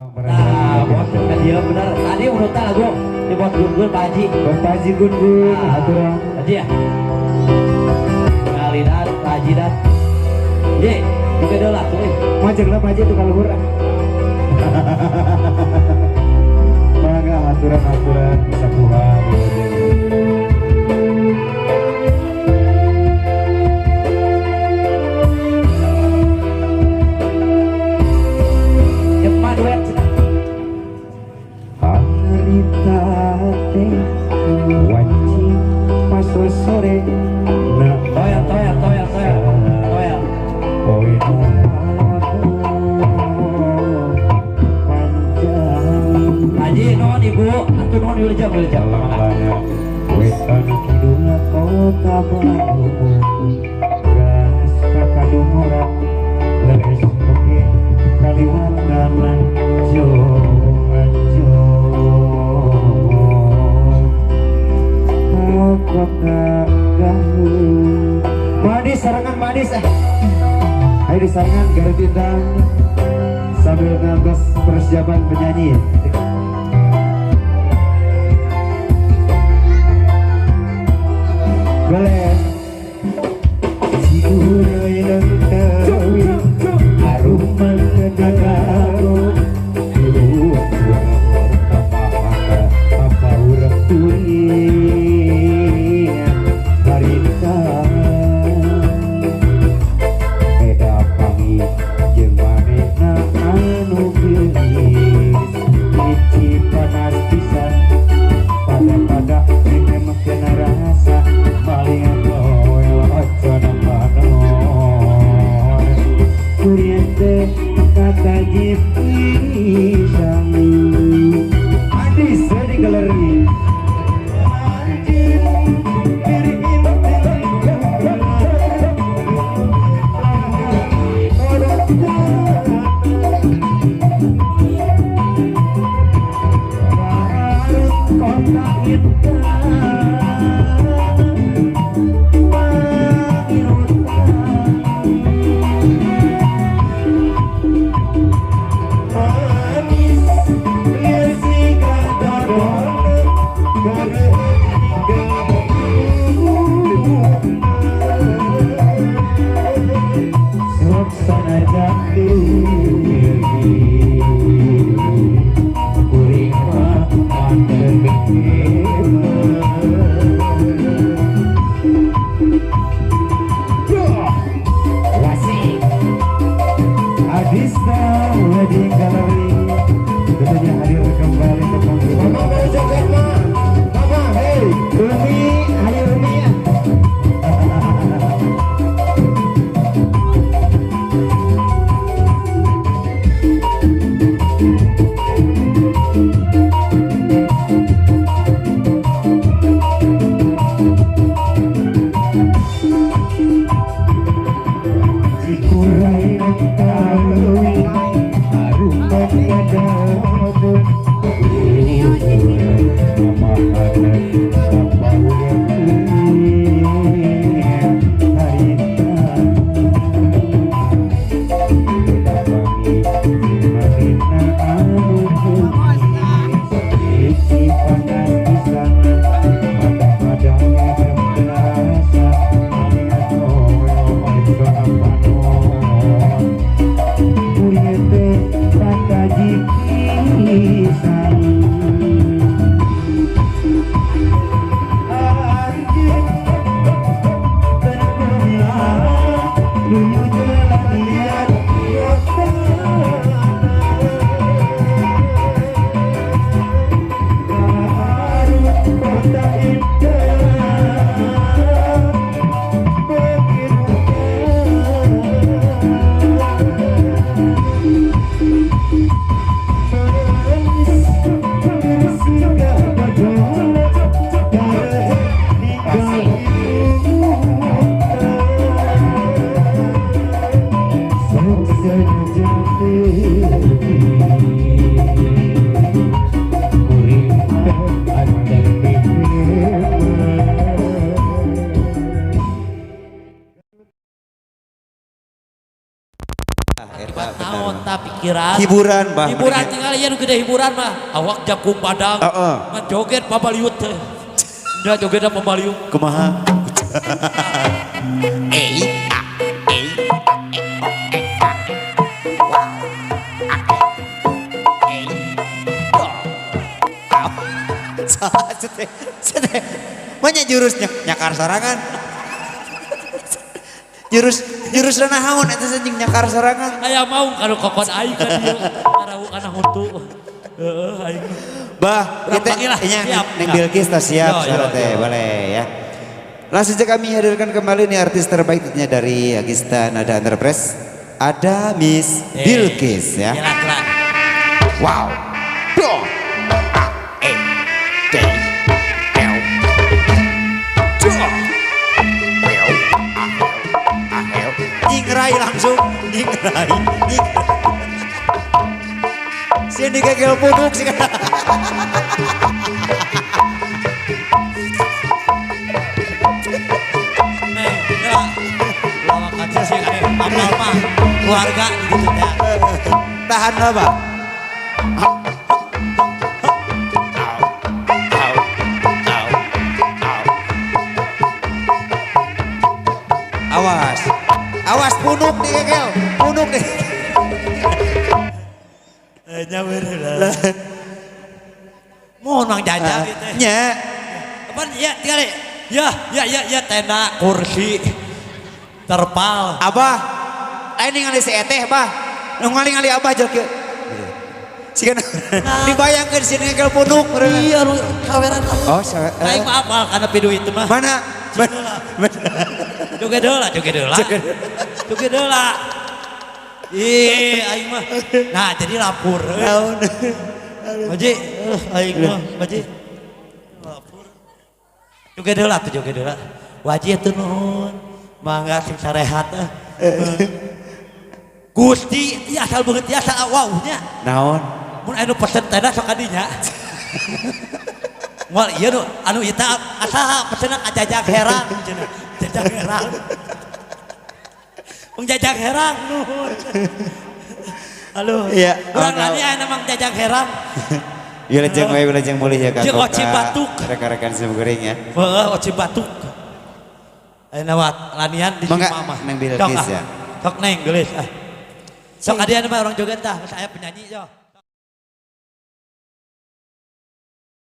Nah, buat kan dia benar. Tadi udah tahu lagu dibuat Gun-Gun Pak Haji. Pak Haji Gun-Gun, aturan. Haji ya. Kali dat, Pak Haji dat. Ye, juga dulu lah tuh. Majeng lah Pak Haji itu kalau murah. Mangga aturan-aturan bisa pulang. Sore nah toya Haji non ibu atau non wilujeng wetan kidulna kota Bandung gas kakadumuran leres oke Kalimantan Madis sarangan Madis ayo disarangan Garut Bintang sambil ngangkos persiapan penyanyi boleh Siguroi Langkawi Haruman Kedagaru apa urang tuli harita beda pagi jeung manehna anu geulis hiji panas pisan pada memang kena rasa paling poel ojo nampanon kuriente kata jipisang adis di galeri eta naon bener. tah pikiran. Hiburan, Bang. Hiburan tinggal ya nu gede hiburan mah. Awak jakung padang. Heeh. Ngan joget pabaliut teh. Da jogetna pabaliut. Kumaha? Salah sete. Banyak jurus nyakar sorangan. Jurus nahaun eta anjing nyakar sorangan. Aya mau kalau kokon aing ka dieu. Ngarawu kana huntu. Heeh aing. Bah, Urang kita panggil lah, siap. Neng Bilkis tah siap, Yo, yo, teh yo. boleh ya. Langsung saja kami hadirkan kembali nih artis terbaik tentunya dari Agista Nada Enterprise. Ada Miss Bilkis ya. Kira-kira. Wow. Doh. Nyingrai langsung, nyingrai. Sini gegel puduk sih. Lawak aja sih apal mah keluarga gitu teh. Tahan lah, Pak. Awas. Awas punuk nih gegel. Punuk nih. Nyawer lah. Mohon Mang Jajang gitu. Nya. Apa ya tinggal ya tenda kursi terpal. Abah. Ayo ningali si Eteh, Bah. Nu ngali-ngali Abah jeung kieu. Sieun dibayangkeun si gegel punuk. Iya lu kaweran. Oh, Aing mah apal kana pidu itu mah. mana? Joget heula. Joget heula. Ih, aing mah. Nah, jadi lapur. Naon? Baji, aing mah, baji. Lapur. Joget heula. Wajib tuh nuhun. Mangga sing sarehat Gusti, ya asal beungeut ya asal wawunya. Naon? Mun anu pesen tenda sok kadinya. Moal ieu nu anu eta asa pesenna ka Jajang Herang cenah. Jajang Herang. Mang Jajang Herang nuhun. Halo. Iya. Urang lani aya Mang Jajang Herang. Wilajeng we wilajeng mulih ya Kak. Jeung Oci Batuk. Rekan-rekan semgering ya. Heeh, Oci Batuk. Ayeuna wat lanian di Mangga, Mama. Neng Bilkis ya. Sok neng gelis ah. Sok adieu mah orang joget tah, saya penyanyi yo.